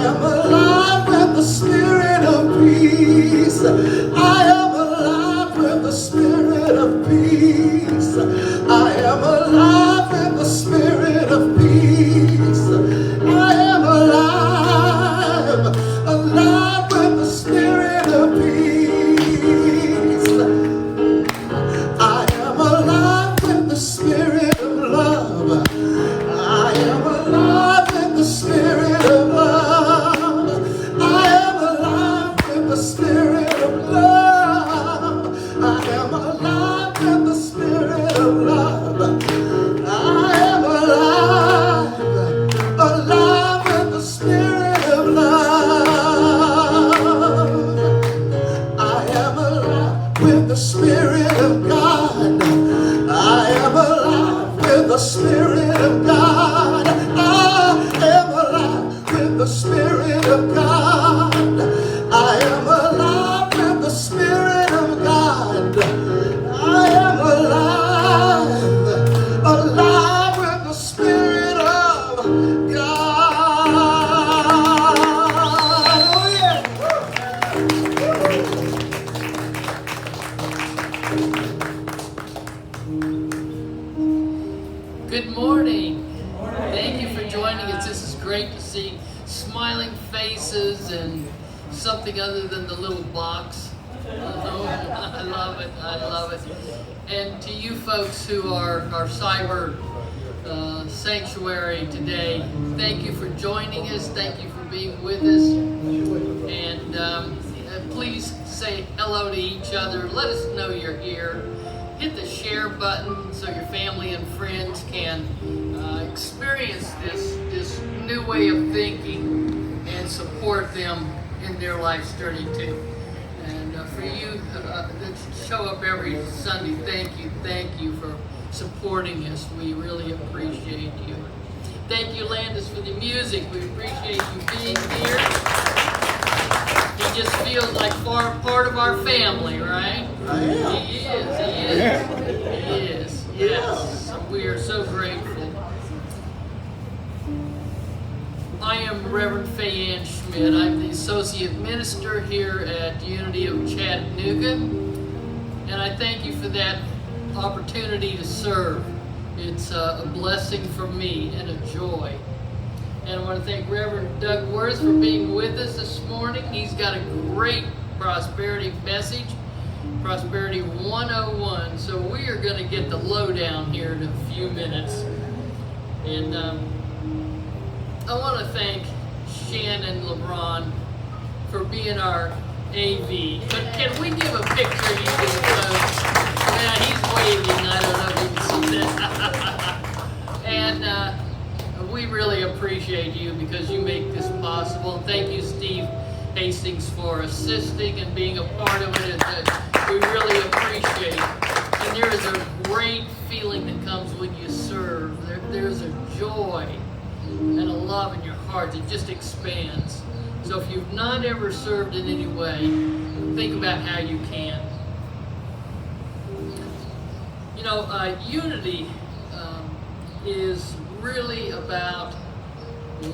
am alive with the spirit of peace. I am alive with the spirit of peace. I am alive with the spirit of peace. I am alive, alive with the spirit of peace. I am alive with the spirit of love. I am alive with the spirit of love. I am alive with the spirit of love. I am alive with the spirit of love. I am alive, alive with the spirit of love. I am alive with the spirit of God. I am alive with the spirit of God. I am alive with the spirit of God. I am alive with the spirit of God. I am alive, alive with the spirit of God. Oh yeah. Good morning. Thank you for joining us. This is great to see smiling faces and something other than the little box. I love it. I love it. And to you folks who are our cyber sanctuary today, thank you for joining us. Thank you for being with us. And please say hello to each other. Let us know you're here. Hit the share button so your family and friends can experience this new way of thinking and support them in their life's journey too. And for you that show up every Sunday, thank you for supporting us. We really appreciate you. Thank you, Landis, for the music. We appreciate you being here. He just feels like part of our family, right? I am. He is. Yes. We are so grateful. I am Reverend Faye Ann Schmidt. I'm the Associate Minister here at Unity of Chattanooga. And I thank you for that opportunity to serve. It's a blessing for me and a joy. And I want to thank Reverend Doug Werth for being with us this morning. He's got a great prosperity message, Prosperity 101. So we are going to get the lowdown here in a few minutes. And I want to thank Shannon LeBron for being our AV. But can we give a picture of you to the folks? Yeah, he's waving. I don't know if you can see that. And we really appreciate you because you make this possible. And thank you, Steve Hastings, for assisting and being a part of it. We really appreciate it. And there is a great feeling that comes when you serve. There's a joy and a love in your heart that just expands. So if you've not ever served in any way, think about how you can. You know, unity is really about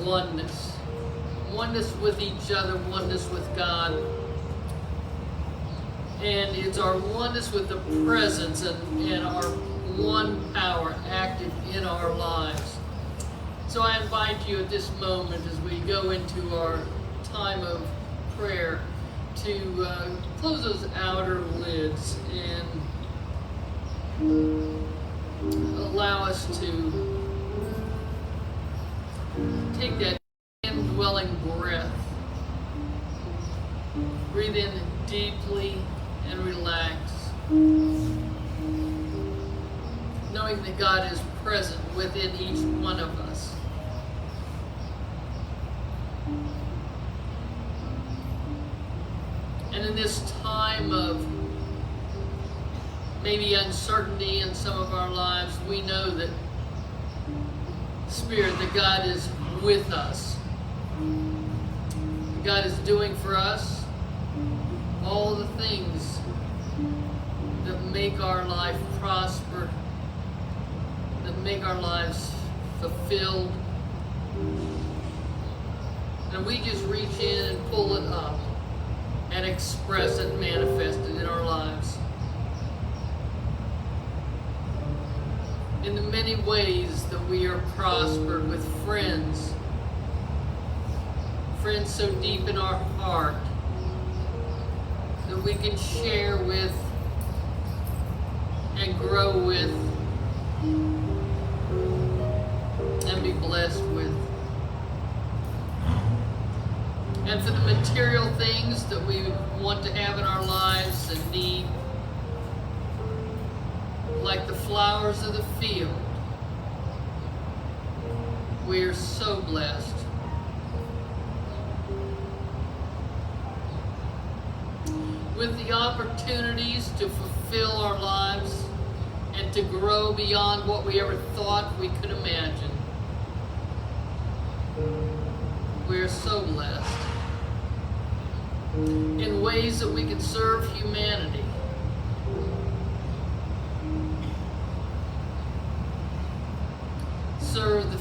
oneness. Oneness with each other, oneness with God. And it's our oneness with the presence and our one power active in our lives. So I invite you at this moment as we go into our time of prayer to close those outer lids and allow us to take that indwelling breath. Breathe in deeply and relax, knowing that God is present within each one of us. And in this time of maybe uncertainty in some of our lives, we know that Spirit, that God is with us. God is doing for us all the things that make our life prosper, that make our lives fulfilled. And we just reach in and pull it up and express it, manifest it in our lives. In the many ways that we are prospered with friends so deep in our heart that we can share with and grow with and be blessed with. And for the material things that we want to have in our lives and need, like the flowers of the field, we are so blessed. With the opportunities to fulfill our lives and to grow beyond what we ever thought we could imagine. We are so blessed in ways that we can serve humanity. Serve the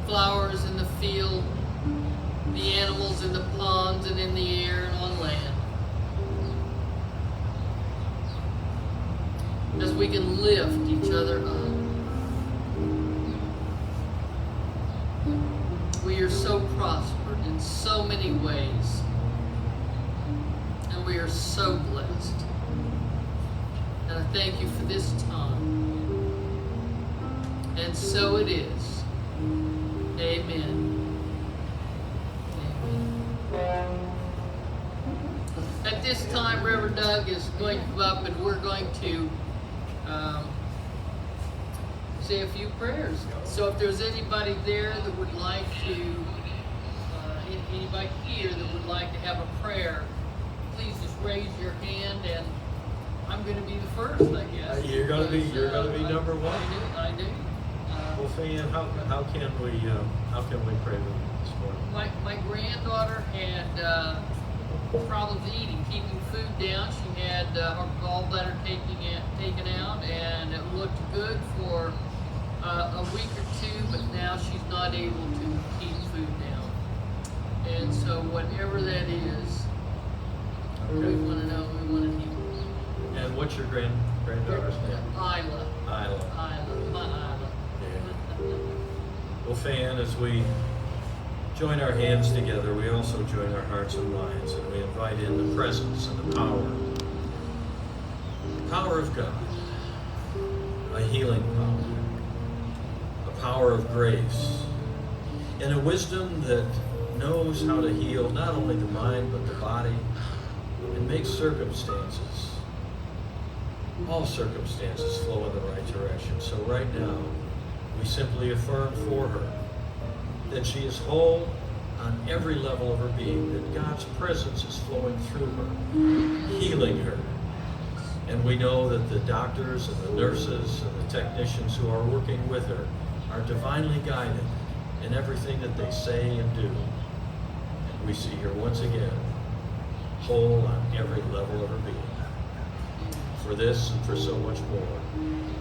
flowers in the field, the animals in the ponds and in the air and on land. As we can lift each other up. We are so prospered in so many ways. And we are so blessed. And I thank you for this time. And so it is. Amen. Amen. At this time, Rev Doug is going to come up and we're going to say a few prayers. So if there's anybody there that would like to, anybody here that would like to have a prayer, please just raise your hand, and I'm going to be the first, I guess. You're going to be number one. I do. Well, Fan, how can we pray with you this morning? My granddaughter had problems eating, keeping food down. She had her gallbladder taken out, and it looked good for a week or two, but now she's not able to keep food down. And so whatever that is, we want to know, we want to heal. And what's your granddaughter's name? Isla. My Isla. Yeah. Well, Fan, as we join our hands together, we also join our hearts and minds, and we invite in the presence and the power of God, a healing power, a power of grace, and a wisdom that knows how to heal not only the mind but the body, and make circumstances, all circumstances, flow in the right direction. So right now, we simply affirm for her that she is whole on every level of her being, that God's presence is flowing through her, healing her. And we know that the doctors and the nurses and the technicians who are working with her are divinely guided in everything that they say and do. And we see her once again, whole on every level of her being. For this and for so much more,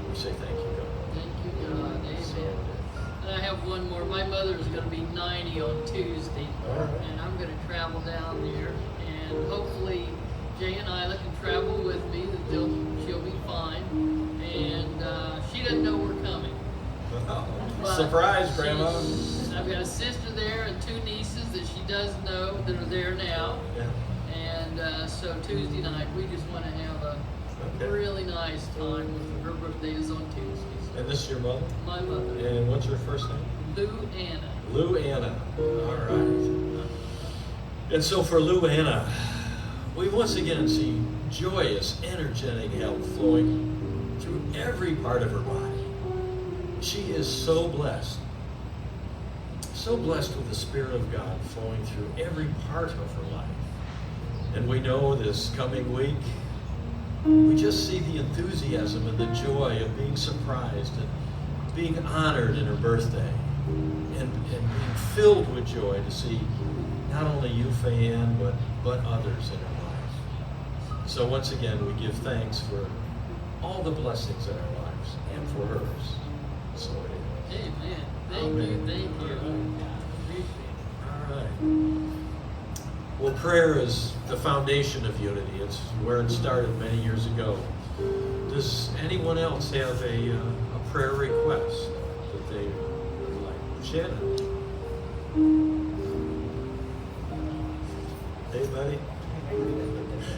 we say thank you, God. Thank you, God. Amen. And I have one more. My mother is going to be 90 on Tuesday, and I'm going to travel down there, and hopefully Jay and Isla can travel with me. That she'll be fine, and she doesn't know we're coming. But Surprise, Grandma! I've got a sister there and two nieces that she does know that are there now, Yeah. and so Tuesday night we just want to have a really nice time with her. Her birthday is on Tuesdays. And this is your mother? My mother. And what's your first name? Lou Anna. Lou Anna. All right. And so for Lou Anna, we once again see joyous, energetic health flowing through every part of her body. She is so blessed with the Spirit of God flowing through every part of her life. And we know this coming week, we just see the enthusiasm and the joy of being surprised and being honored in her birthday, and being filled with joy to see not only you, Fayanne, but others in her life. So once again, we give thanks for all the blessings in our lives and for hers. So it is. Amen. Thank Amen. you. Thank you. All right. Appreciate it. All right. prayer is the foundation of unity. It's where it started many years ago. Does anyone else have a prayer request that they would like? Shannon. Hey, buddy.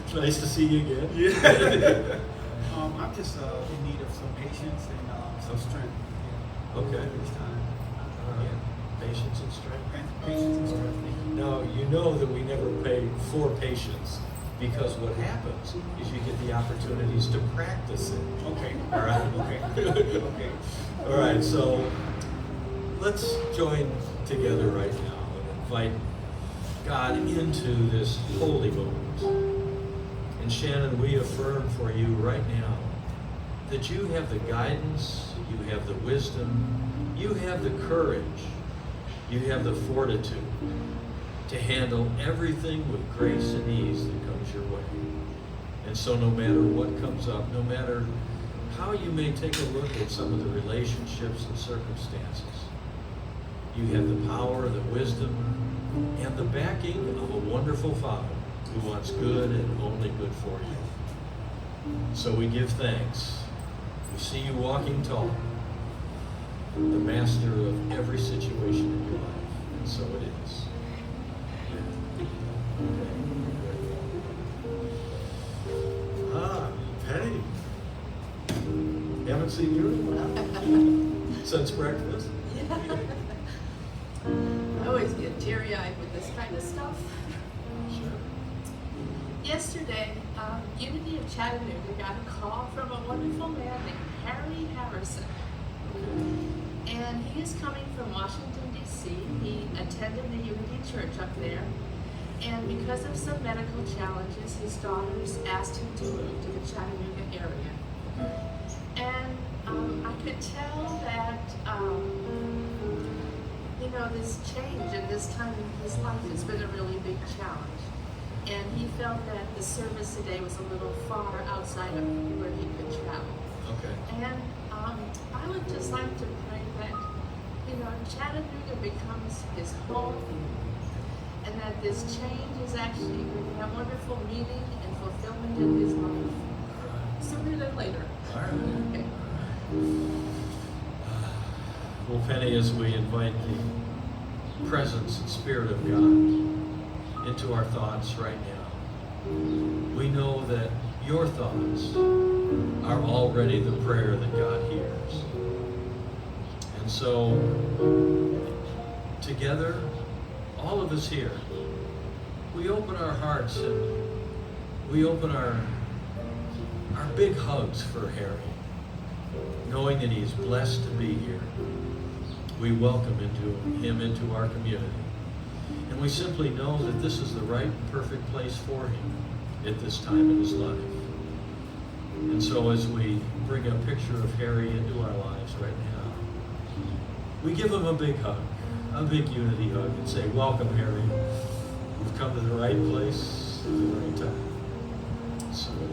It's nice to see you again. Yeah. I'm just in need of some patience and some strength. Okay. This time. Patience and strength. Patience and strength. Now, you know that we never pay for patience, because what happens is you get the opportunities to practice it. Okay. All right? Okay. Okay. All right, so let's join together right now and invite God into this holy moment. And Shannon, we affirm for you right now that you have the guidance, you have the wisdom, you have the courage, you have the fortitude to handle everything with grace and ease that comes your way. And so no matter what comes up, no matter how you may take a look at some of the relationships and circumstances, you have the power, the wisdom, and the backing of a wonderful Father who wants good and only good for you. So we give thanks. We see you walking tall, the master of every situation in your life. And so it is. Penny. Haven't seen you since breakfast. I always get teary-eyed with this kind of stuff. Sure. Yesterday, Unity of Chattanooga got a call from a wonderful man named Harry Harrison. And he is coming from Washington, D.C. He attended the Unity Church up there. And because of some medical challenges, his daughters asked him to move to the Chattanooga area. And I could tell that, this change in this time in his life has been a really big challenge. And he felt that the service today was a little far outside of where he could travel. Okay. And I would just like to pray that, Chattanooga becomes his home, and that this change is actually going to have wonderful meaning and fulfillment in his life. Sooner than later. All right. Okay. Well, Penny, as we invite the presence and Spirit of God into our thoughts right now, we know that your thoughts are already the prayer that God hears. And so, together, all of us here, we open our hearts and we open our big hugs for Harry, knowing that he's blessed to be here. We welcome him into our community. And we simply know that this is the right and perfect place for him at this time in his life. And so as we bring a picture of Harry into our lives right now, we give him a big hug, a big unity hug, and say, welcome, Harry. You've come to the right place at the right time. So it is.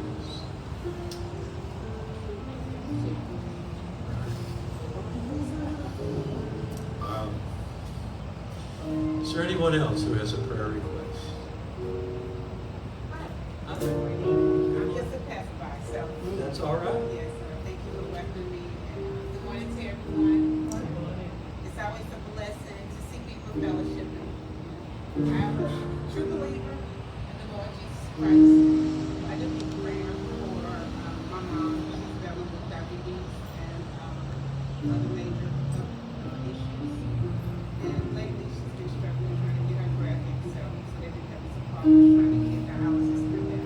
Is there anyone else who has a prayer request? I'm just a passerby, so. That's all right. Yes, sir. Thank you for welcoming me. And good morning to everyone. It's always a blessing to see people fellowshipping. I'm a true believer in the Lord Jesus Christ. I just need prayer for my mom. She's dealing with diabetes and other major issues. And lately she's been struggling trying to get her breath so they've been having some problems trying to get dialysis through that.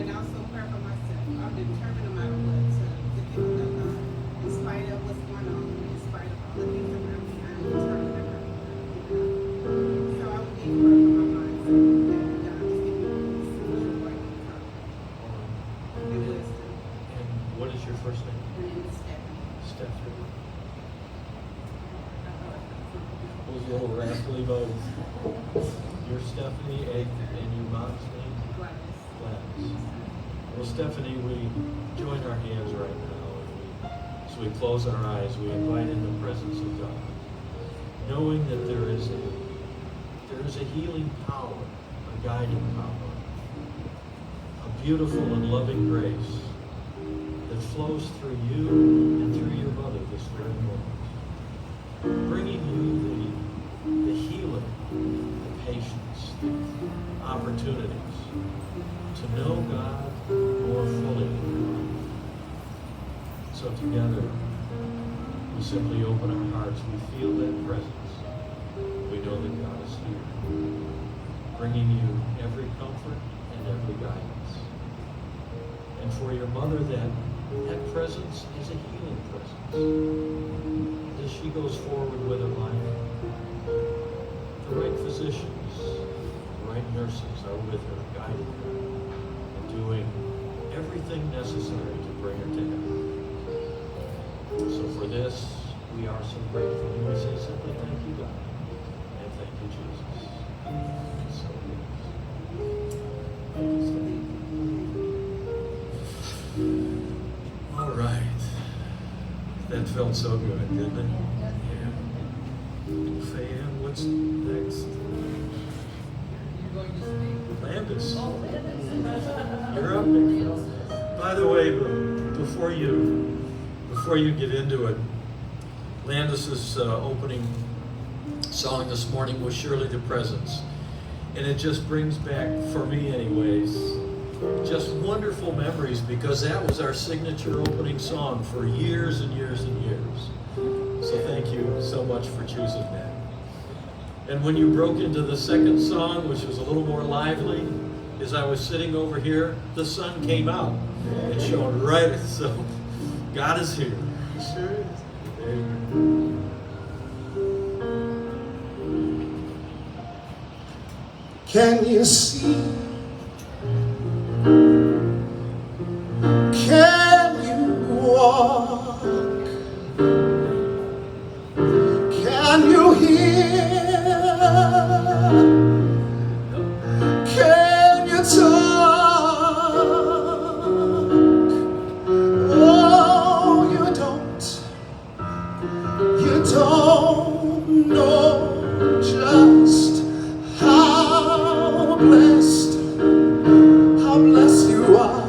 And also prayer for myself. I'm determined no matter what to get the will done. In spite of what's going on, in spite of all the things around me, I'm determined never to give it up. So I would need prayer for my mindset and just give me peace and joy and wisdom. And what is your first name? My name is Stephanie. Stephanie. Those little rascally bones. You're Stephanie, and your mom's name? Gladys. Gladys. Well, Stephanie, we join our hands right now, and as we close our eyes, we invite in the presence of God, knowing that there is a healing power guiding power, a beautiful and loving grace that flows through you and through your mother this very moment, bringing you the healing, the patience, the opportunities to know God more fully. So together, we simply open our hearts. We feel that presence. We know that God is here, bringing you every comfort and every guidance. And for your mother, that presence is a healing presence. As she goes forward with her life, the right physicians, the right nurses are with her, guiding her, and doing everything necessary to bring her to heaven. So for this, we are so grateful. And we say simply, thank you, God, and thank you, Jesus. So good. Thank you, Steve. All right. That felt so good, didn't it? Yeah. Faye, what's next? Landis. You're up there. By the way, before you get into it, Landis's opening song this morning was Surely the Presence. And it just brings back, for me anyways, just wonderful memories, because that was our signature opening song for years and years and years. So thank you so much for choosing that. And when you broke into the second song, which was a little more lively, as I was sitting over here, the sun came out and shone right. So God is here. He sure is. There you go. Can you see? Can you walk? Can you hear? Can you talk? Oh, you don't know just how blessed you are.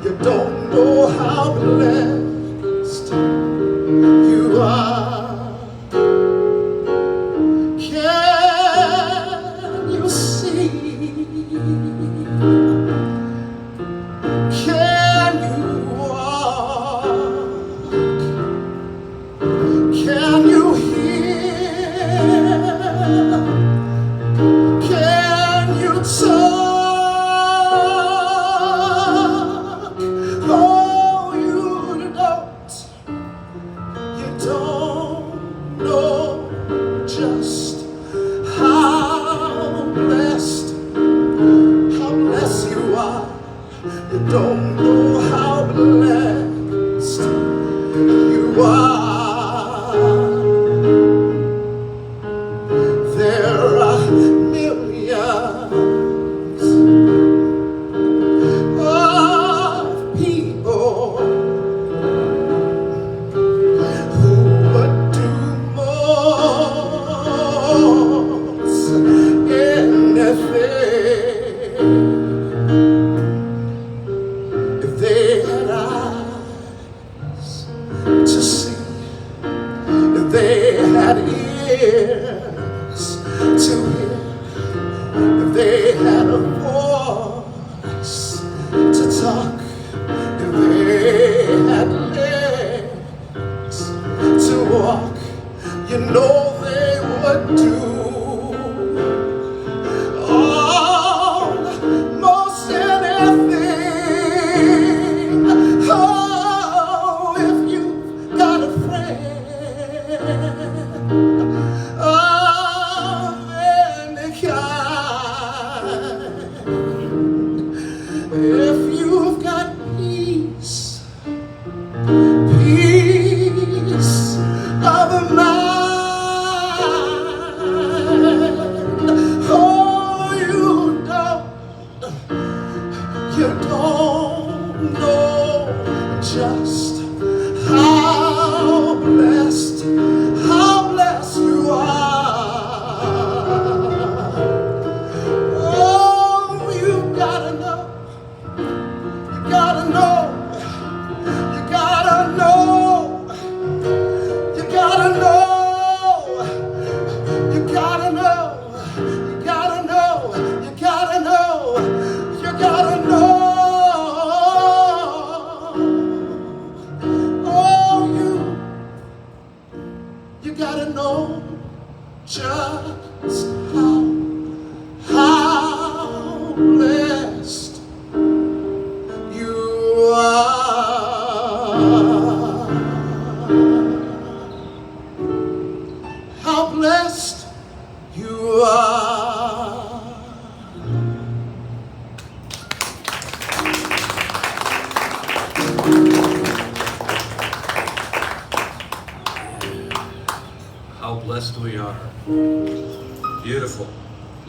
You don't know how blessed you are. Can you see? Can you walk? Can you hear? Can you tell?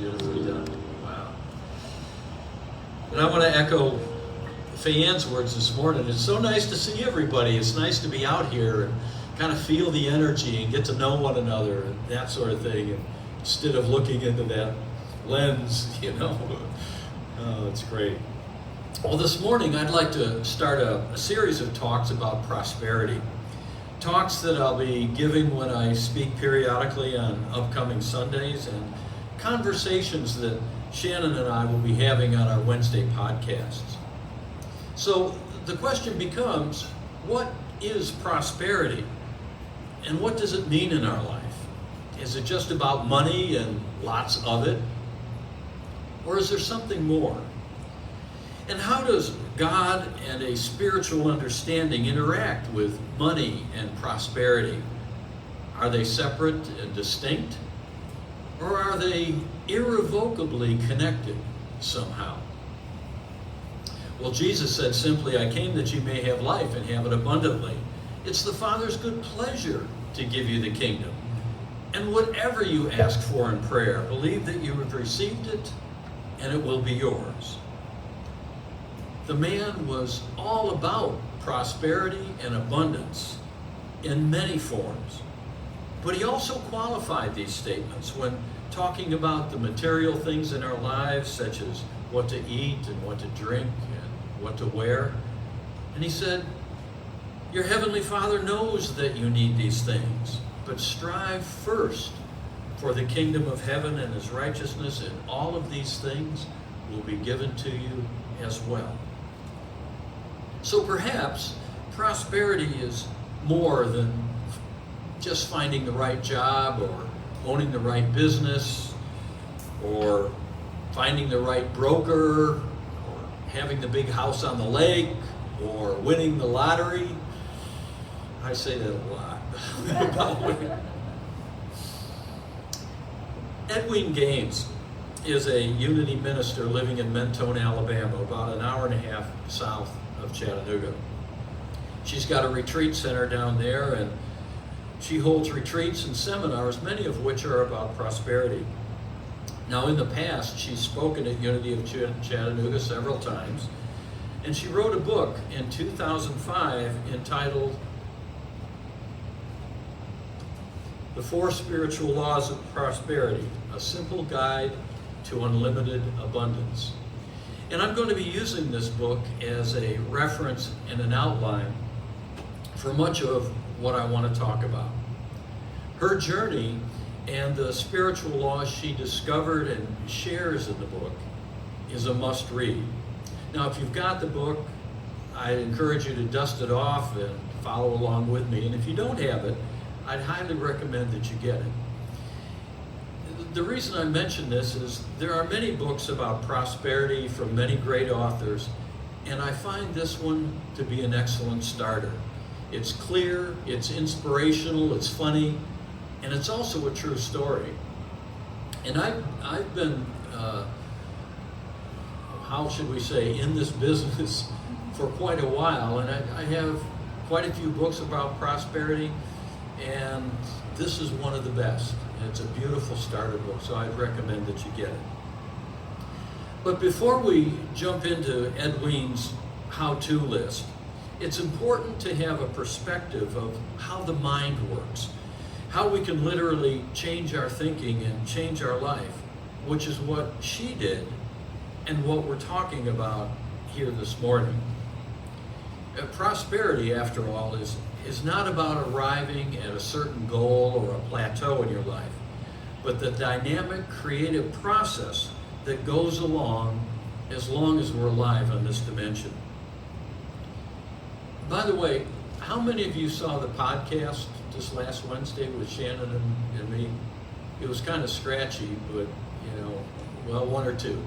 Beautifully done. Wow. And I want to echo Fayeanne's words this morning. It's so nice to see everybody. It's nice to be out here and kind of feel the energy and get to know one another and that sort of thing, and instead of looking into that lens, you know. Oh, it's great. Well, this morning I'd like to start a series of talks about prosperity. Talks that I'll be giving when I speak periodically on upcoming Sundays, and conversations that Shannon and I will be having on our Wednesday podcasts. So the question becomes, what is prosperity? And what does it mean in our life? Is it just about money and lots of it? Or is there something more? And how does God and a spiritual understanding interact with money and prosperity? Are they separate and distinct? Or are they irrevocably connected somehow? Well, Jesus said simply, I came that you may have life and have it abundantly. It's the Father's good pleasure to give you the kingdom. And whatever you ask for in prayer, believe that you have received it and it will be yours. The man was all about prosperity and abundance in many forms. But he also qualified these statements when talking about the material things in our lives, such as what to eat and what to drink and what to wear. And he said, your heavenly Father knows that you need these things, but strive first for the kingdom of heaven and his righteousness, and all of these things will be given to you as well. So perhaps prosperity is more than just finding the right job or owning the right business or finding the right broker or having the big house on the lake or winning the lottery. I say that a lot about winning. Edwin Gaines is a Unity minister living in Mentone, Alabama, about an hour and a half south of Chattanooga. She's got a retreat center down there, and she holds retreats and seminars, many of which are about prosperity. Now, in the past, she's spoken at Unity of Chattanooga several times, and she wrote a book in 2005 entitled The 4 Spiritual Laws of Prosperity, a simple guide to unlimited abundance. And I'm going to be using this book as a reference and an outline for much of what I want to talk about. Her journey and the spiritual laws she discovered and shares in the book is a must read. Now, if you've got the book, I encourage you to dust it off and follow along with me. And if you don't have it, I'd highly recommend that you get it. The reason I mention this is there are many books about prosperity from many great authors, and I find this one to be an excellent starter. It's clear, it's inspirational, it's funny, and it's also a true story. And I've been, how should we say, in this business for quite a while, and I have quite a few books about prosperity, and this is one of the best. It's a beautiful starter book, so I'd recommend that you get it. But before we jump into Edwin's how-to list, it's important to have a perspective of how the mind works, how we can literally change our thinking and change our life, which is what she did and what we're talking about here this morning. Prosperity, after all, is not about arriving at a certain goal or a plateau in your life, but the dynamic, creative process that goes along as long as we're alive on this dimension. By the way, how many of you saw the podcast just last Wednesday with Shannon and me? It was kind of scratchy, but, you know, well, 1 or 2.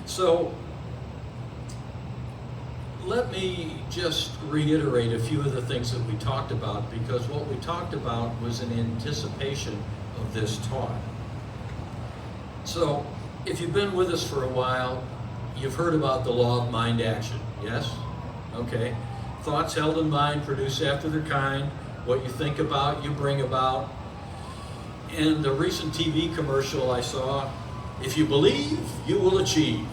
So let me just reiterate a few of the things that we talked about, because what we talked about was in anticipation of this talk. So if you've been with us for a while, you've heard about the law of mind action, yes? Okay. Thoughts held in mind produce after their kind. What you think about, you bring about. And the recent TV commercial I saw If you believe, you will achieve.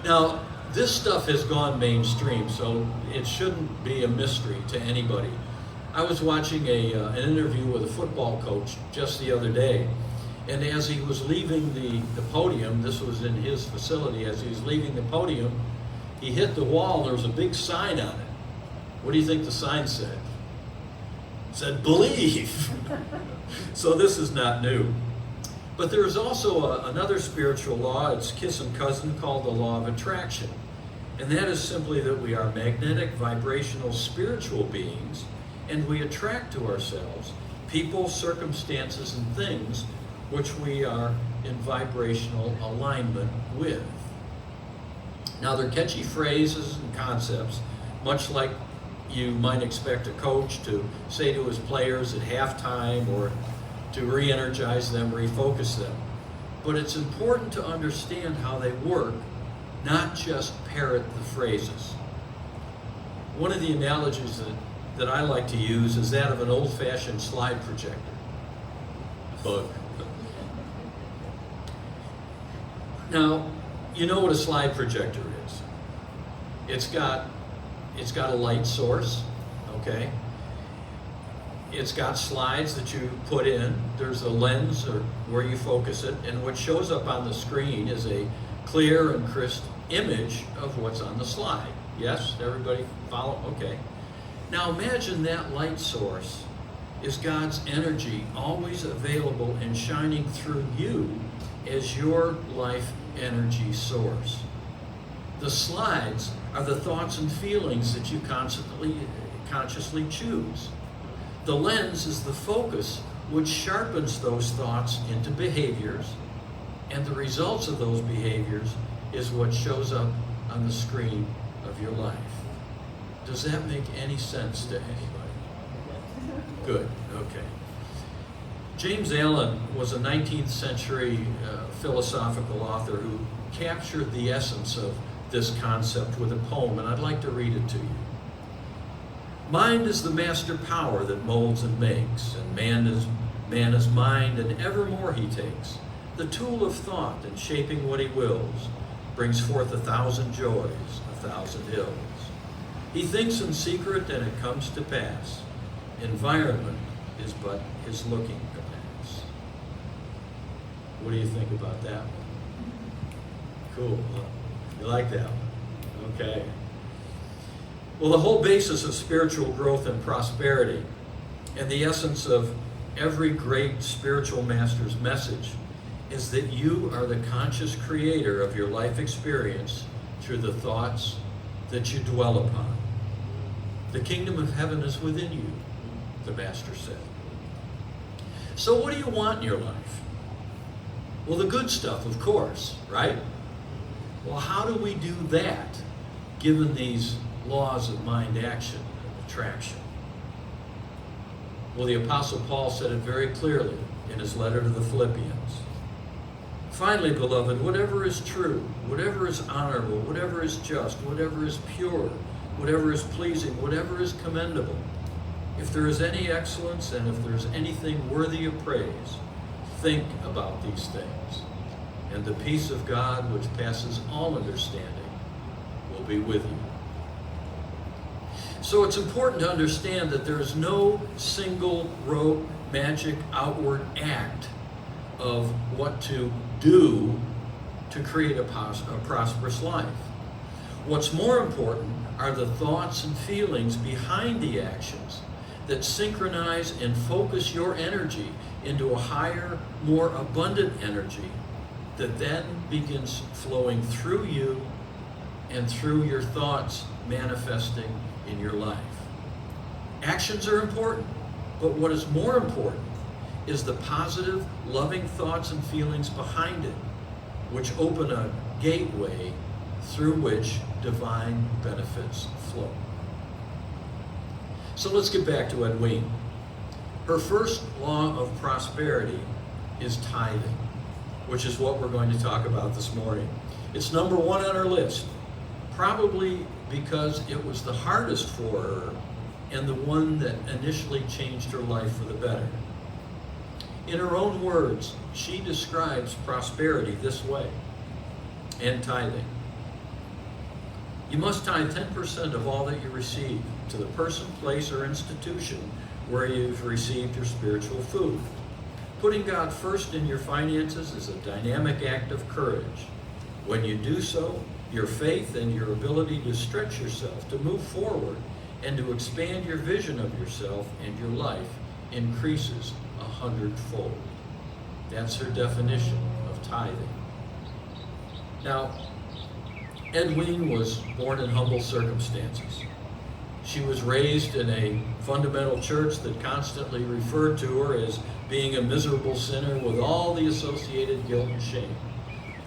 Now, this stuff has gone mainstream, so it shouldn't be a mystery to anybody. I was watching an interview with a football coach just the other day, and as he was leaving the podium, this was in his facility, as he was leaving the podium, he hit the wall. There was a big sign on it. What do you think the sign said? It said, believe. So this is not new. But there is also another spiritual law, it's kissing cousin, called the law of attraction. And that is simply that we are magnetic, vibrational, spiritual beings, and we attract to ourselves people, circumstances, and things which we are in vibrational alignment with. Now, they're catchy phrases and concepts, much like you might expect a coach to say to his players at halftime or to re-energize them, refocus them. But it's important to understand how they work, not just parrot the phrases. One of the analogies that I like to use is that of an old-fashioned slide projector. Bug. Now, you know what a slide projector is. It's got a light source, okay? It's got slides that you put in. There's a lens or where you focus it, and what shows up on the screen is a clear and crisp image of what's on the slide. Yes, everybody follow? Okay. Now imagine that light source is God's energy always available and shining through you as your life energy source. The slides are the thoughts and feelings that you consciously choose. The lens is the focus which sharpens those thoughts into behaviors, and the results of those behaviors is what shows up on the screen of your life. Does that make any sense to anybody? Good, okay. James Allen was a 19th century philosophical author who captured the essence of this concept with a poem, and I'd like to read it to you. Mind is the master power that molds and makes, and man is mind, and evermore he takes. The tool of thought, and shaping what he wills, brings forth 1,000 joys, 1,000 ills. He thinks in secret, and it comes to pass. Environment is but his looking glass. What do you think about that one? Cool, huh? You like that one? Okay. Well, the whole basis of spiritual growth and prosperity, and the essence of every great spiritual master's message, is that you are the conscious creator of your life experience through the thoughts that you dwell upon. The kingdom of heaven is within you, the master said. So what do you want in your life? Well, the good stuff, of course, right? Well, how do we do that, given these laws of mind action and attraction? Well, the Apostle Paul said it very clearly in his letter to the Philippians. Finally, beloved, whatever is true, whatever is honorable, whatever is just, whatever is pure, whatever is pleasing, whatever is commendable, if there is any excellence and if there is anything worthy of praise, think about these things. And the peace of God, which passes all understanding, will be with you. So it's important to understand that there is no single rote magic outward act of what to do to create a prosperous life. What's more important are the thoughts and feelings behind the actions that synchronize and focus your energy into a higher, more abundant energy that then begins flowing through you and through your thoughts manifesting in your life. Actions are important, but what is more important is the positive, loving thoughts and feelings behind it, which open a gateway through which divine benefits flow. So let's get back to Edwina. Her first law of prosperity is tithing, which is what we're going to talk about this morning. It's number one on her list, probably because it was the hardest for her and the one that initially changed her life for the better. In her own words, she describes prosperity this way, and tithing. You must tithe 10% of all that you receive to the person, place, or institution where you've received your spiritual food. Putting God first in your finances is a dynamic act of courage. When you do so, your faith and your ability to stretch yourself, to move forward, and to expand your vision of yourself and your life increases 100-fold. That's her definition of tithing. Now, Edwene was born in humble circumstances. She was raised in a fundamental church that constantly referred to her as being a miserable sinner with all the associated guilt and shame.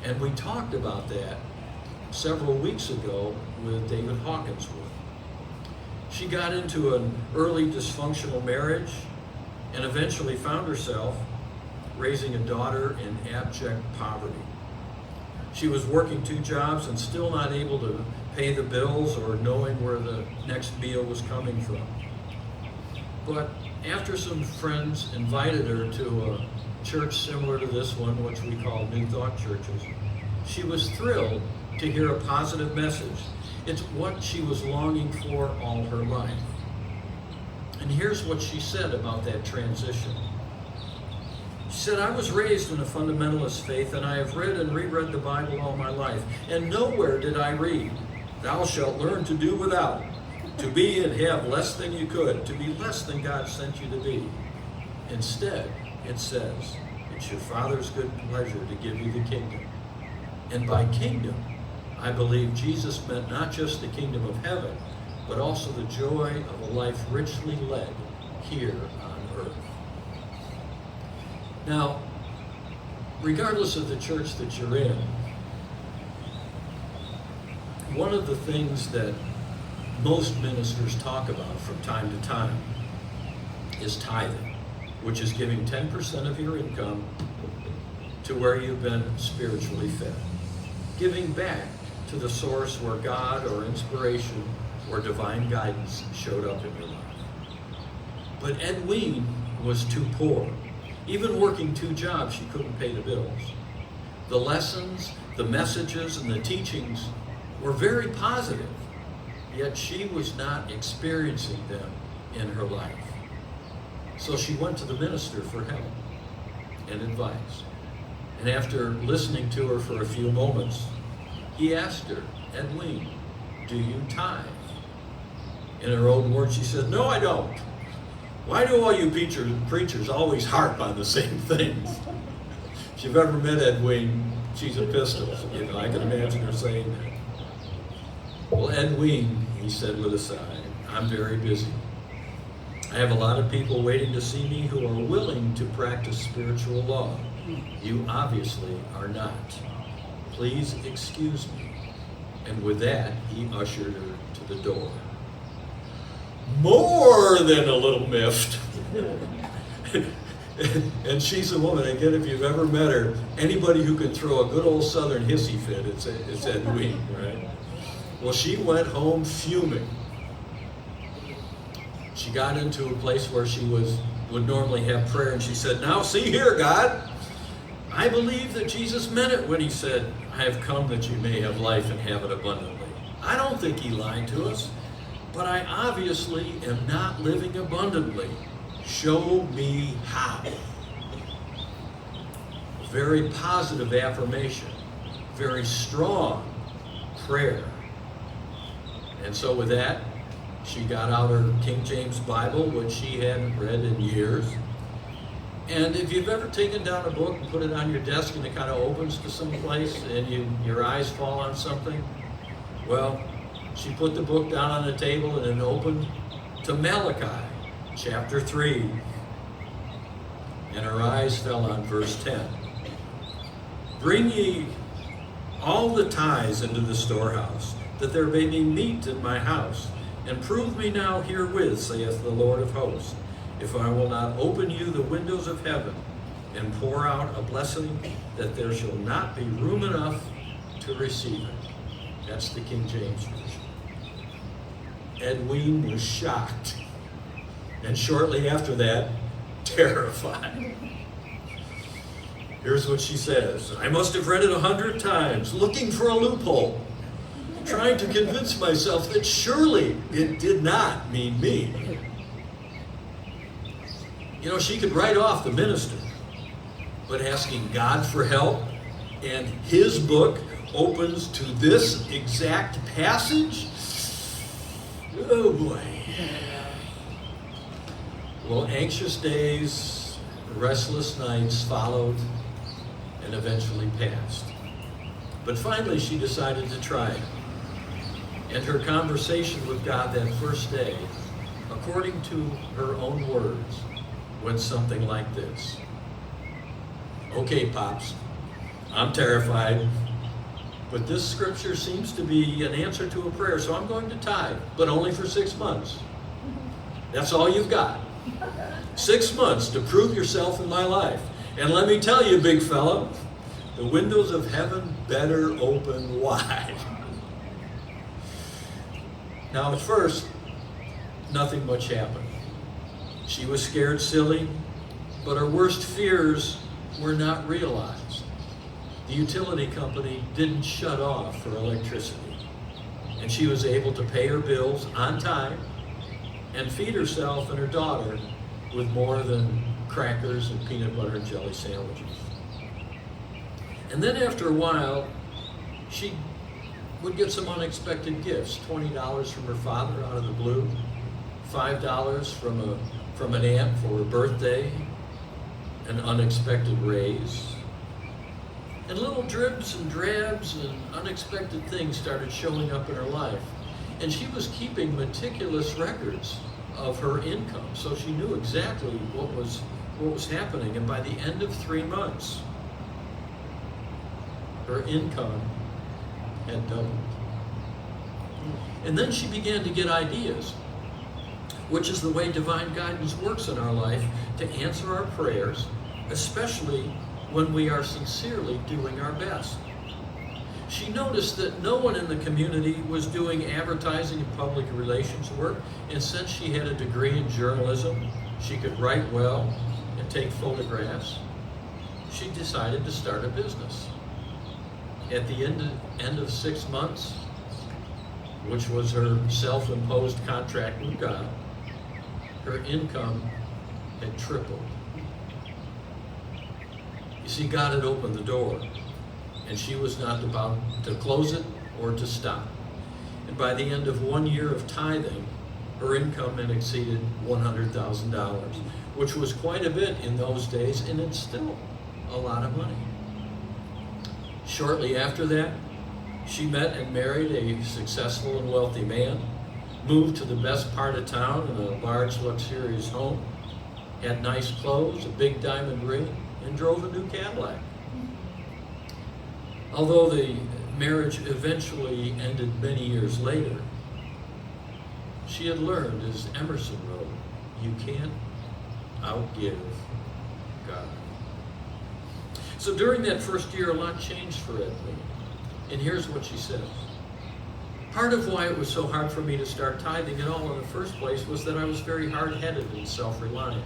And we talked about that several weeks ago with David Hawkinsworth. She got into an early dysfunctional marriage and eventually found herself raising a daughter in abject poverty. She was working 2 jobs and still not able to pay the bills or knowing where the next meal was coming from. But after some friends invited her to a church similar to this one, which we call New Thought churches, she was thrilled to hear a positive message. It's what she was longing for all her life. And here's what she said about that transition. She said, I was raised in a fundamentalist faith, and I have read and reread the Bible all my life, and nowhere did I read, thou shalt learn to do without, to be and have less than you could, to be less than God sent you to be. Instead, it says, it's your Father's good pleasure to give you the kingdom. And by kingdom, I believe Jesus meant not just the kingdom of heaven, but also the joy of a life richly led here on earth. Now, regardless of the church that you're in, one of the things that most ministers talk about from time to time is tithing, which is giving 10% of your income to where you've been spiritually fed. Giving back to the source where God or inspiration or divine guidance showed up in your life. But Edwene was too poor. Even working 2 jobs, she couldn't pay the bills. The lessons, the messages, and the teachings were very positive, yet she was not experiencing them in her life. So she went to the minister for help and advice. And after listening to her for a few moments, he asked her, Edwene, do you tithe? In her own words, she said, no, I don't. Why do all you preachers always harp on the same things? If you've ever met Edwene, she's a pistol. You know, I can imagine her saying that. Well, Edwene, he said with a sigh, I'm very busy. I have a lot of people waiting to see me who are willing to practice spiritual law. You obviously are not. Please excuse me. And with that, he ushered her to the door. More than a little miffed. And she's a woman, again, if you've ever met her, anybody who can throw a good old southern hissy fit, it's Edwene, right? Well, she went home fuming. She got into a place where she would normally have prayer, and she said, now see here, God, I believe that Jesus meant it when he said, I have come that you may have life and have it abundantly. I don't think he lied to us, but I obviously am not living abundantly. Show me how. Very positive affirmation, very strong prayer. And so with that, she got out her King James Bible, which she hadn't read in years. And if you've ever taken down a book and put it on your desk and it kind of opens to some place and your eyes fall on something, well, she put the book down on the table and it opened to Malachi, chapter 3. And her eyes fell on verse 10. Bring ye all the tithes into the storehouse, that there may be meat in my house. And prove me now herewith, saith the Lord of hosts, if I will not open you the windows of heaven and pour out a blessing, that there shall not be room enough to receive it. That's the King James Version. Edwene was shocked, and shortly after that, terrified. Here's what she says. I must have read it 100 times, looking for a loophole, trying to convince myself that surely it did not mean me. You know, she could write off the minister, but asking God for help, and his book opens to this exact passage? Oh boy. Well, anxious days, restless nights followed and eventually passed. But finally she decided to try it. And her conversation with God that first day, according to her own words, went something like this. Okay, Pops, I'm terrified, but this scripture seems to be an answer to a prayer, so I'm going to tithe, but only for 6 months. That's all you've got. 6 months to prove yourself in my life. And let me tell you, big fella, the windows of heaven better open wide. Now at first, nothing much happened. She was scared silly, but her worst fears were not realized. The utility company didn't shut off her electricity, and she was able to pay her bills on time and feed herself and her daughter with more than crackers and peanut butter and jelly sandwiches. And then after a while, she would get some unexpected gifts. $20 from her father out of the blue, $5 from an aunt for her birthday, an unexpected raise. And little dribs and drabs and unexpected things started showing up in her life. And she was keeping meticulous records of her income, so she knew exactly what was happening. And by the end of 3 months, her income had doubled. And then she began to get ideas, which is the way divine guidance works in our life, to answer our prayers, especially when we are sincerely doing our best. She noticed that no one in the community was doing advertising and public relations work, and since she had a degree in journalism, she could write well and take photographs. She decided to start a business. At the end of 6 months, which was her self-imposed contract with God, her income had tripled. You see, God had opened the door, and she was not about to close it or to stop. And by the end of 1 year of tithing, her income had exceeded $100,000, which was quite a bit in those days, and it's still a lot of money. Shortly after that, she met and married a successful and wealthy man, moved to the best part of town in a large, luxurious home, had nice clothes, a big diamond ring, and drove a new Cadillac. Although the marriage eventually ended many years later, she had learned, as Emerson wrote, you can't outgive God. So during that first year, a lot changed for Edwin. And here's what she says. Part of why it was so hard for me to start tithing at all in the first place was that I was very hard-headed and self-reliant.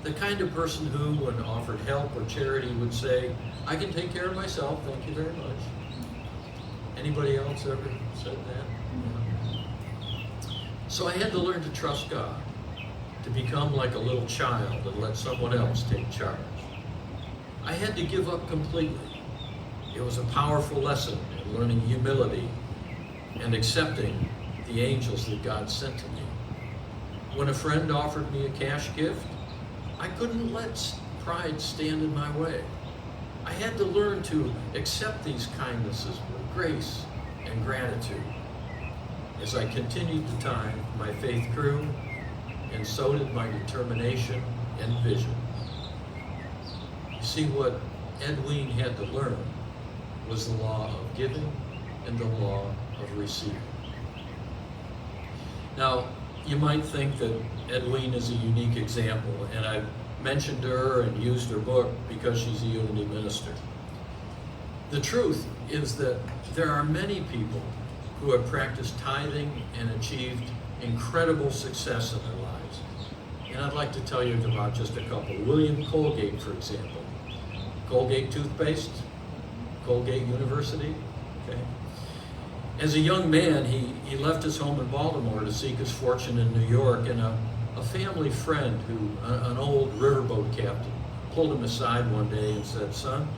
The kind of person who, when offered help or charity, would say, I can take care of myself, thank you very much. Anybody else ever said that? Yeah. So I had to learn to trust God, to become like a little child and let someone else take charge. I had to give up completely. It was a powerful lesson in learning humility and accepting the angels that God sent to me. When a friend offered me a cash gift, I couldn't let pride stand in my way. I had to learn to accept these kindnesses with grace and gratitude. As I continued to tithe, my faith grew, and so did my determination and vision. You see, what Edwin had to learn was the law of giving and the law of receiving. Now, you might think that Edwin is a unique example, and I've mentioned her and used her book because she's a Unity minister. The truth is that there are many people who have practiced tithing and achieved incredible success in their lives. And I'd like to tell you about just a couple. William Colgate, for example. Colgate toothpaste, Colgate University. Okay. As a young man, he left his home in Baltimore to seek his fortune in New York, and a family friend, an old riverboat captain, pulled him aside one day and said, "Son,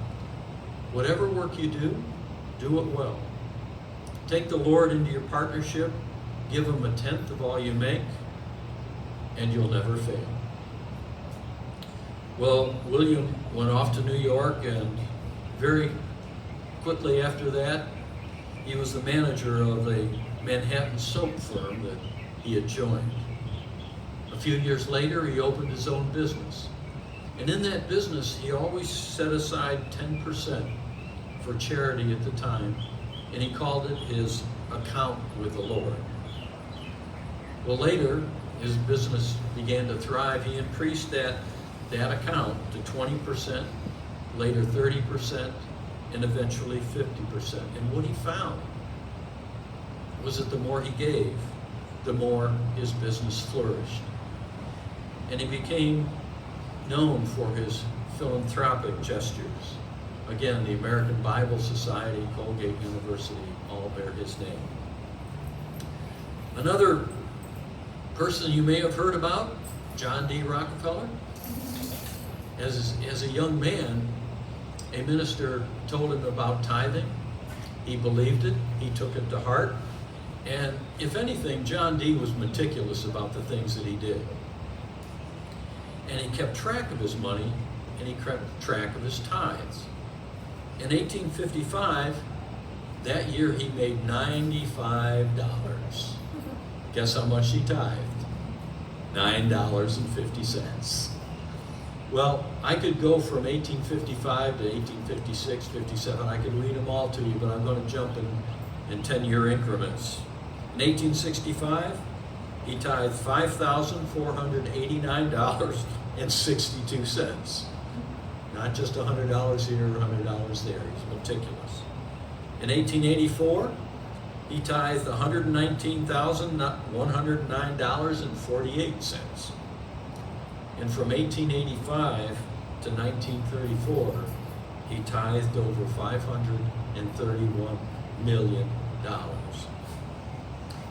whatever work you do it well. Take the Lord into your partnership, give him 1/10 of all you make, and you'll never fail." Well, William went off to New York, and very quickly after that, he was the manager of a Manhattan soap firm that he had joined. A few years later, he opened his own business. And in that business, he always set aside 10% for charity at the time, and he called it his account with the Lord. Well, later, his business began to thrive. He increased that account to 20%, later 30%, and eventually 50%. And what he found was that the more he gave, the more his business flourished. And he became known for his philanthropic gestures. Again, the American Bible Society, Colgate University, all bear his name. Another person you may have heard about, John D. Rockefeller. As a young man, a minister told him about tithing. He believed it, he took it to heart, and if anything, John D. was meticulous about the things that he did. And he kept track of his money, and he kept track of his tithes. In 1855, that year he made $95. Guess how much he tithed? $9.50. Well, I could go from 1855 to 1856, 57. I could read them all to you, but I'm going to jump in 10-year increments. In 1865, he tithed $5,489.62. Not just $100 here or $100 there. He's meticulous. In 1884, he tithed $119,109.48. And from 1885 to 1934, he tithed over $531 million.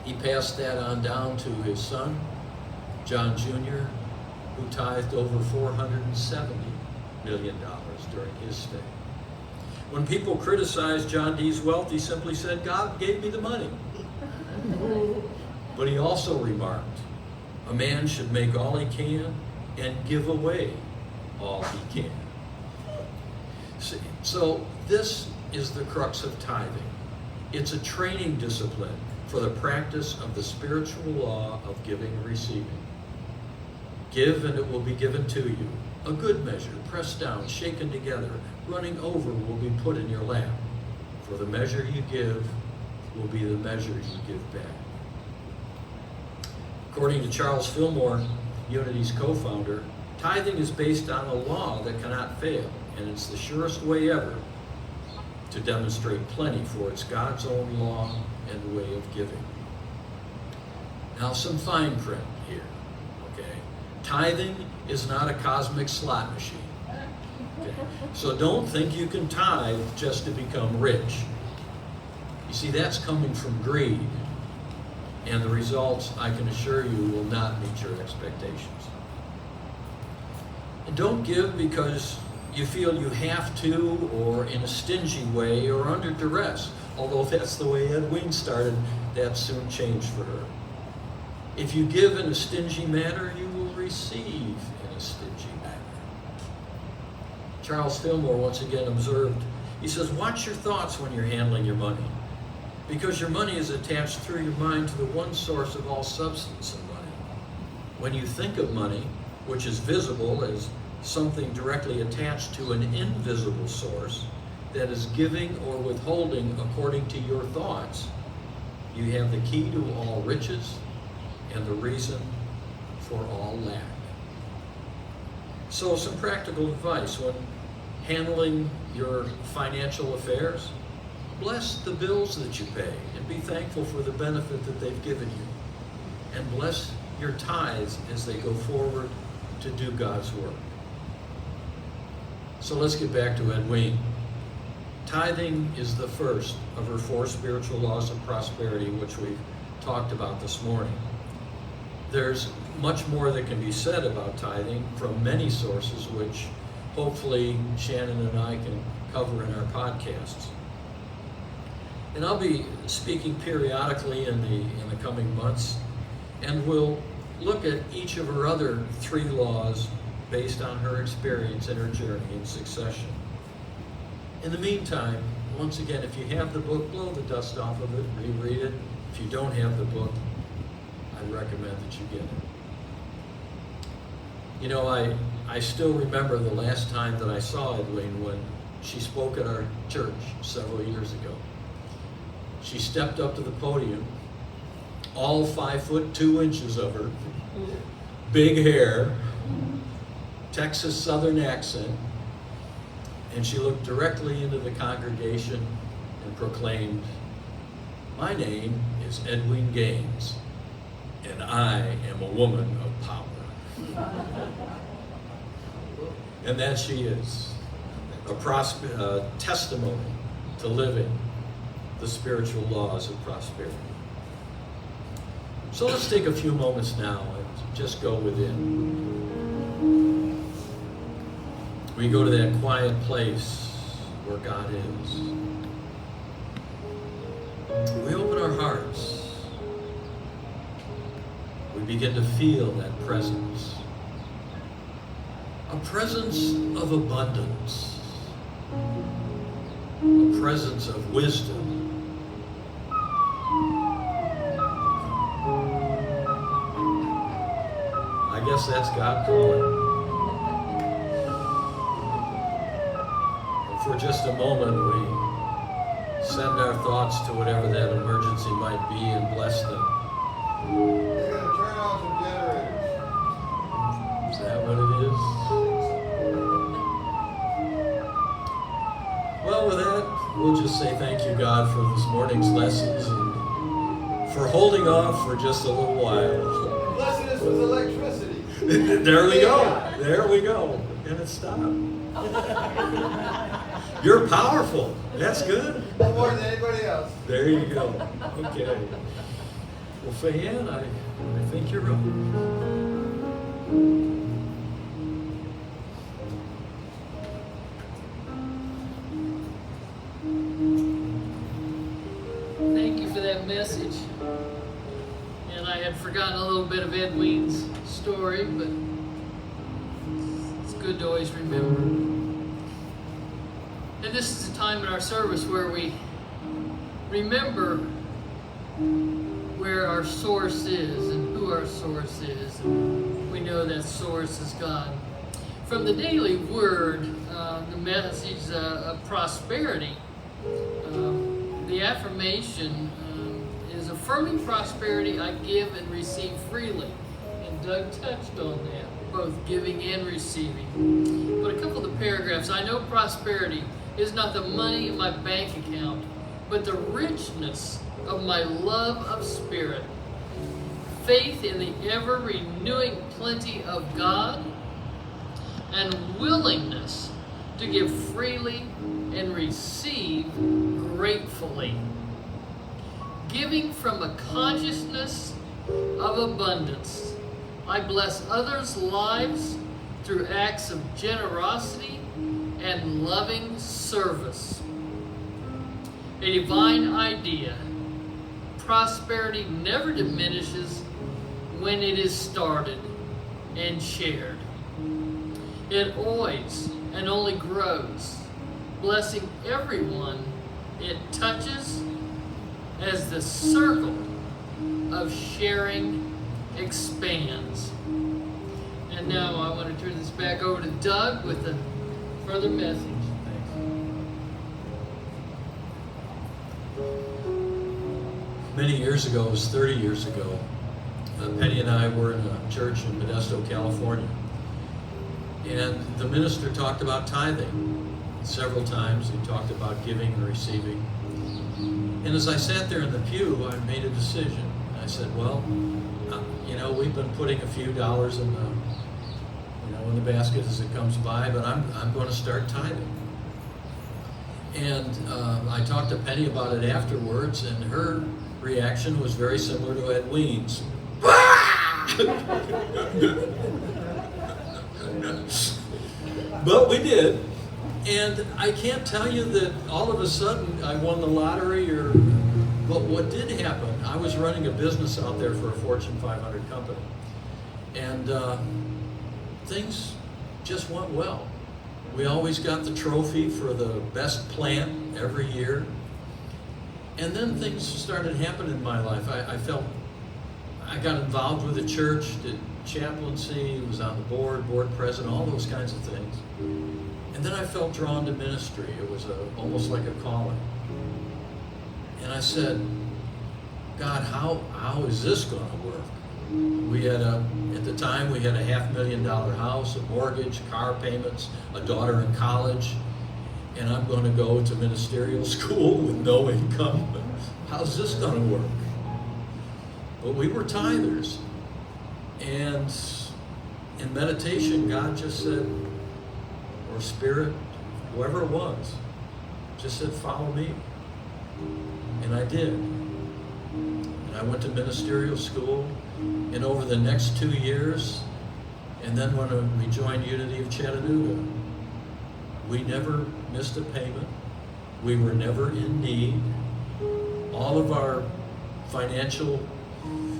He passed that on down to his son, John Jr., who tithed over $470 million during his stay. When people criticized John D.'s wealth, he simply said, "God gave me the money." But he also remarked, "A man should make all he can and give away all he can." So this is the crux of tithing. It's a training discipline for the practice of the spiritual law of giving and receiving. Give and it will be given to you. A good measure, pressed down, shaken together, running over will be put in your lap. For the measure you give will be the measure you give back. According to Charles Fillmore, Unity's co-founder, tithing is based on a law that cannot fail, and it's the surest way ever to demonstrate plenty, for it's God's own law and way of giving. Now some fine print here, okay? Tithing is not a cosmic slot machine. Okay? So don't think you can tithe just to become rich. You see, that's coming from greed, and the results, I can assure you, will not meet your expectations. And don't give because you feel you have to, or in a stingy way, or under duress. Although that's the way Edwina started, that soon changed for her. If you give in a stingy manner, you will receive in a stingy manner. Charles Fillmore once again observed, he says, "Watch your thoughts when you're handling your money, because your money is attached through your mind to the one source of all substance of money. When you think of money, which is visible as something directly attached to an invisible source that is giving or withholding according to your thoughts, you have the key to all riches and the reason for all lack." So some practical advice when handling your financial affairs: bless the bills that you pay and be thankful for the benefit that they've given you. And bless your tithes as they go forward to do God's work. So let's get back to Edwina. Tithing is the first of her 4 spiritual laws of prosperity, which we've talked about this morning. There's much more that can be said about tithing from many sources, which hopefully Shannon and I can cover in our podcasts. And I'll be speaking periodically in the coming months, and we'll look at each of her other 3 laws based on her experience and her journey in succession. In the meantime, once again, if you have the book, blow the dust off of it, reread it. If you don't have the book, I recommend that you get it. You know, I still remember the last time that I saw Edwina when she spoke at our church several years ago. She stepped up to the podium, all 5'2" of her, big hair, Texas Southern accent, and she looked directly into the congregation and proclaimed, "My name is Edwina Gaines, and I am a woman of power." And that she is, a testimony to living the spiritual laws of prosperity. So let's take a few moments now and just go within. We go to that quiet place where God is. We open our hearts. We begin to feel that presence. A presence of abundance. A presence of wisdom. I guess that's God calling. And for just a moment, we send our thoughts to whatever that emergency might be and bless them. They're going to turn off the generators. Is that what it is? Well, with that, we'll just say thank you, God, for this morning's lessons and for holding off for just a little while. Blessing us with electricity. There we go. There we go. And it stopped. You're powerful. That's good. More than anybody else. There you go. Okay. Well, Fayanne, I think you're up. Thank you for that message. And I had forgotten a little bit of Edwina's story, but it's good to always remember. And this is a time in our service where we remember where our source is and who our source is. And we know that source is God. From the Daily Word, the message of prosperity, the affirmation is affirming prosperity I give and receive freely. And Doug touched on that, both giving and receiving. But a couple of the paragraphs, I know prosperity is not the money in my bank account, but the richness of my love of spirit, faith in the ever-renewing plenty of God, and willingness to give freely and receive gratefully. Giving from a consciousness of abundance, I bless others' lives through acts of generosity and loving service. A divine idea. Prosperity never diminishes when it is started and shared. It always and only grows, blessing everyone it touches as the circle of sharing expands. And now I want to turn this back over to Doug with a further message. Many years ago, it was 30 years ago, Penny and I were in a church in Modesto, California. And the minister talked about tithing several times. He talked about giving and receiving. And as I sat there in the pew, I made a decision. I said, well, we've been putting a few dollars in in the basket as it comes by, but I'm going to start tithing. And I talked to Penny about it afterwards, and her reaction was very similar to Edwin's. But we did. And I can't tell you that all of a sudden I won the lottery, but what did happen, I was running a business out there for a Fortune 500 company. And things just went well. We always got the trophy for the best plant every year. And then things started happening in my life. I felt I got involved with the church, did chaplaincy, was on the board president, all those kinds of things. And then I felt drawn to ministry. It was almost like a calling. And I said, God, how is this going to work? We had at the time we had a $500,000 house, a mortgage, car payments, a daughter in college, and I'm going to go to ministerial school with no income. How's this going to work? But we were tithers. And in meditation, God just said, or Spirit, whoever it was, just said, follow me. And I did. And I went to ministerial school, and over the next 2 years, and then when we joined Unity of Chattanooga, we never missed a payment. We were never in need. All of our financial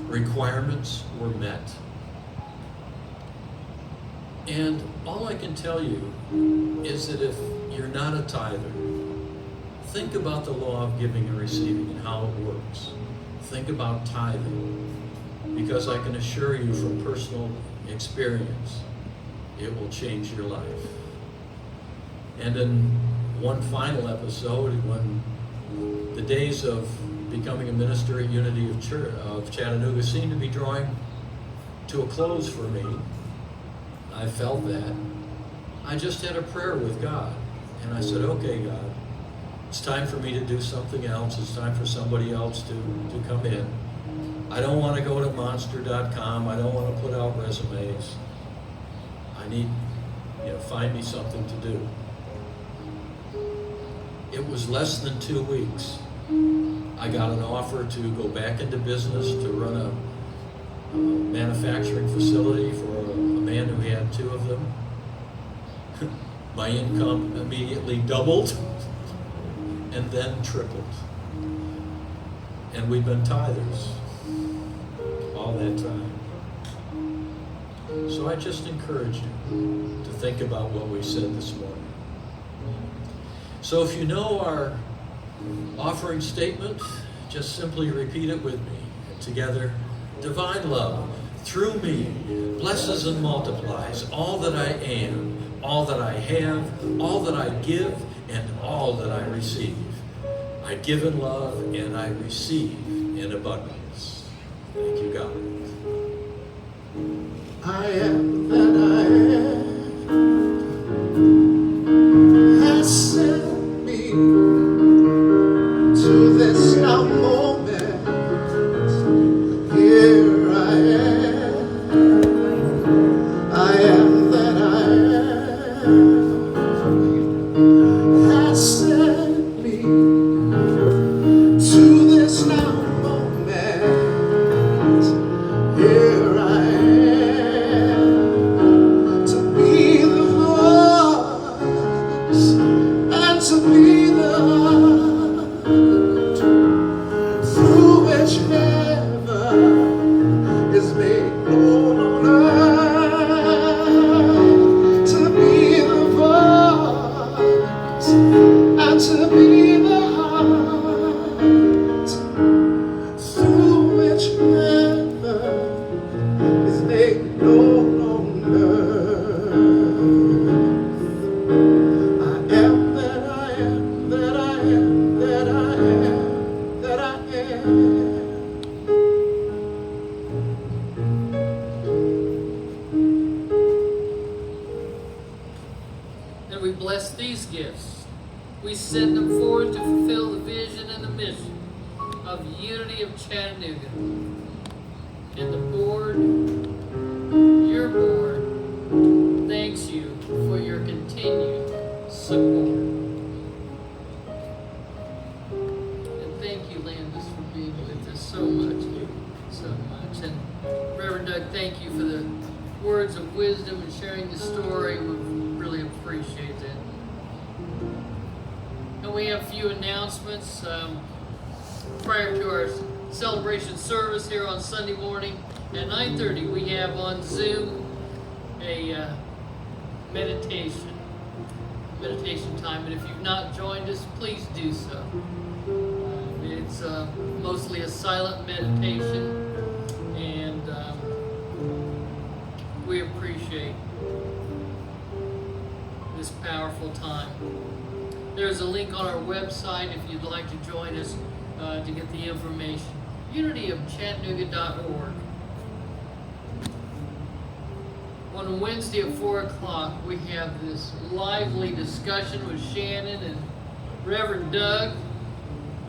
requirements were met. And all I can tell you is that if you're not a tither, think about the law of giving and receiving and how it works. Think about tithing, because I can assure you from personal experience, it will change your life. And in one final episode, when the days of becoming a minister at Unity of Chattanooga seemed to be drawing to a close for me, I felt that. I just had a prayer with God. And I said, okay, God, it's time for me to do something else. It's time for somebody else to come in. I don't want to go to monster.com. I don't want to put out resumes. I need, find me something to do. It was less than 2 weeks. I got an offer to go back into business, to run a manufacturing facility for a man who had 2 of them. My income immediately doubled and then tripled. And we've been tithers all that time. So I just encourage you to think about what we said this morning. So if you know our offering statement, just simply repeat it with me. Together, divine love through me blesses and multiplies all that I am, all that I have, all that I give, and all that I receive. I give in love and I receive in abundance. Thank you, God. I am that I am has sent me to this now moment. Here I am that I am has sent me to this now moment. Here I am to be the voice and to be the heart through which heaven is made known on earth. To be the voice and to be the heart through which heaven is made known on earth. I am that I am, that I am, that I am, that I am. And we bless these gifts. We send them forward to fulfill the vision and the mission of Unity of Chattanooga. And the board, your board, thank for your continued support. And thank you, Landis, for being with us so much. And Reverend Doug, thank you for the words of wisdom and sharing the story. We really appreciate that. And we have a few announcements. Prior to our celebration service here on Sunday morning at 9:30, we have on Zoom a meditation time. And if you've not joined us, please do so. It's mostly a silent meditation, and we appreciate this powerful time. There's a link on our website if you'd like to join us to get the information. unityofchattanooga.org. On Wednesday at 4 o'clock, we have this lively discussion with Shannon and Reverend Doug.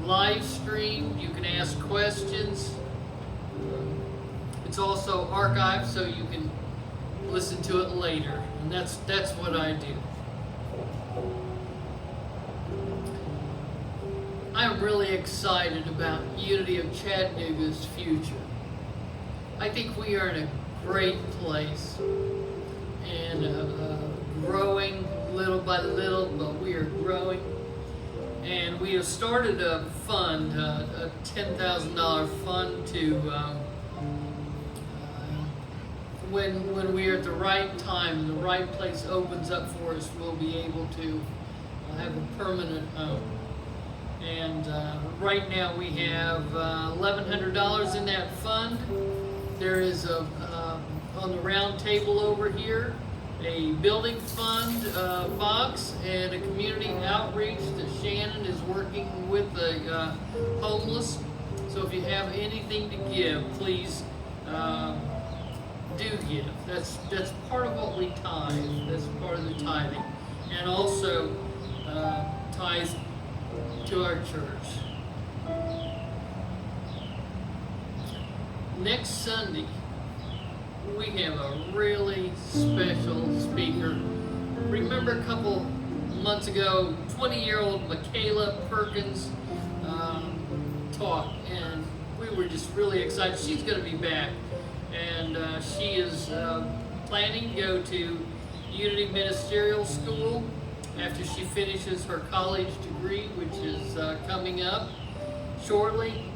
Live stream. You can ask questions. It's also archived, so you can listen to it later. And that's what I do. I'm really excited about Unity of Chattanooga's future. I think we are in a great place and growing little by little, but we are growing. And we have started a fund, a $10,000 fund to, when we are at the right time and the right place opens up for us, we'll be able to have a permanent home. And right now we have $1,100 in that fund. There is on the round table over here, a building fund box and a community outreach that Shannon is working with the homeless. So if you have anything to give, please do give. That's part of what we tithe. That's part of the tithing, and also tithe to our church. Next Sunday, we have a really special speaker. Remember a couple months ago, 20-year-old Michaela Perkins talked, and we were just really excited. She's going to be back, and she is planning to go to Unity Ministerial School after she finishes her college degree, which is coming up shortly.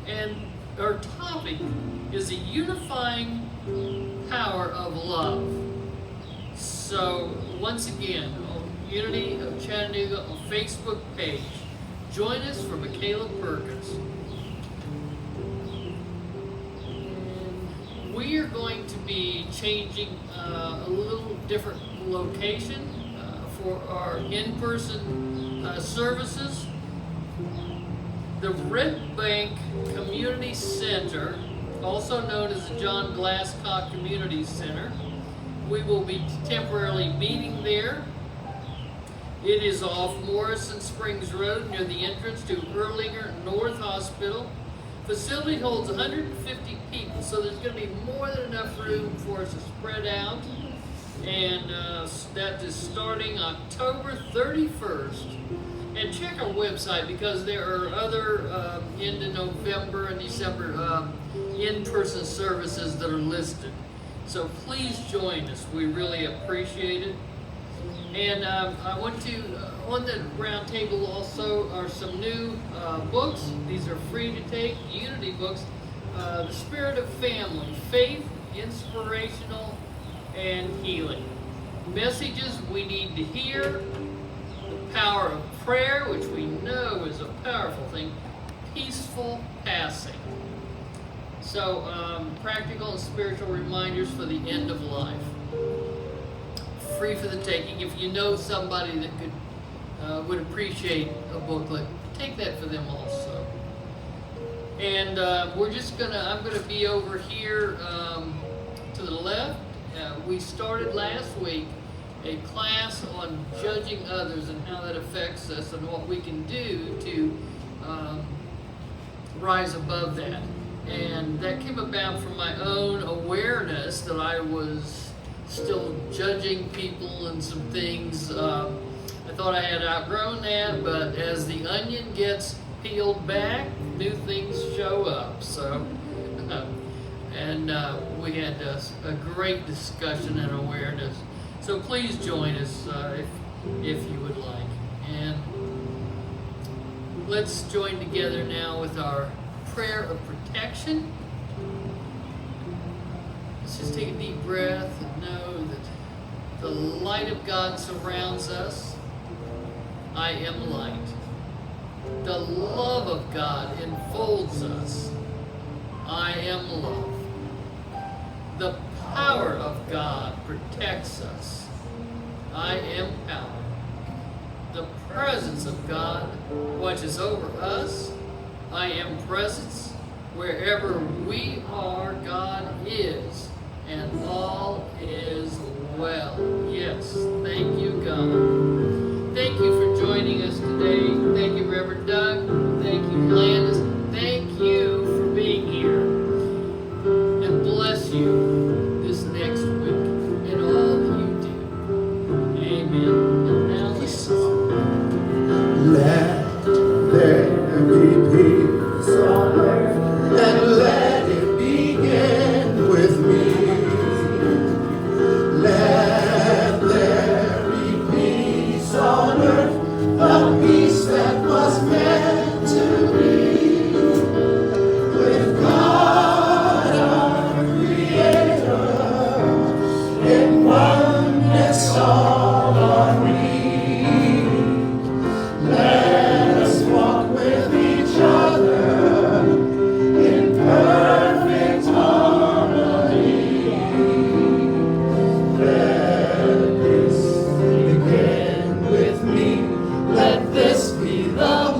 And our topic is the unifying power of love. So once again, on Unity of Chattanooga on Facebook page, join us for Michaela Perkins. And we are going to be changing a little different location for our in-person services. The Red Bank Community Center, also known as the John Glasscock Community Center. We will be temporarily meeting there. It is off Morrison Springs Road near the entrance to Erlinger North Hospital. Facility holds 150 people, so there's going to be more than enough room for us to spread out. And that is starting October 31st. And check our website because there are other into November and December in-person services that are listed. So please join us. We really appreciate it. And I want to, on the round table also are some new books. These are free to take, Unity books. The Spirit of Family, Faith, Inspirational, and Healing. Messages we need to hear. The Power of Prayer, which we know is a powerful thing. Peaceful Passing. So, practical and spiritual reminders for the end of life. Free for the taking. If you know somebody that would appreciate a booklet, take that for them also. And I'm gonna be over here to the left. We started last week a class on judging others and how that affects us and what we can do to rise above that. And that came about from my own awareness that I was still judging people and some things. I thought I had outgrown that, but as the onion gets peeled back, new things show up. So, and we had a great discussion and awareness. So please join us if you would like. And let's join together now with our prayer of protection. Let's just take a deep breath and know that the light of God surrounds us. I am light. The love of God enfolds us. I am love. The power of God protects us. I am power. The presence of God watches over us. I am presence. Wherever we are, God is, and all is well. Yes, thank you, God. Thank you for joining us today. Thank you, Rev Doug. Thank you, Landis. Thank you for being here. And bless you this next week in all that you do. Amen. And now let's song. Let there be peace on earth, and let it begin with me. Let there be peace on earth, the peace that was meant to be. With God our Creator, in oneness all are we. Let us walk with each other in perfect harmony. Let this begin with me. Let this be the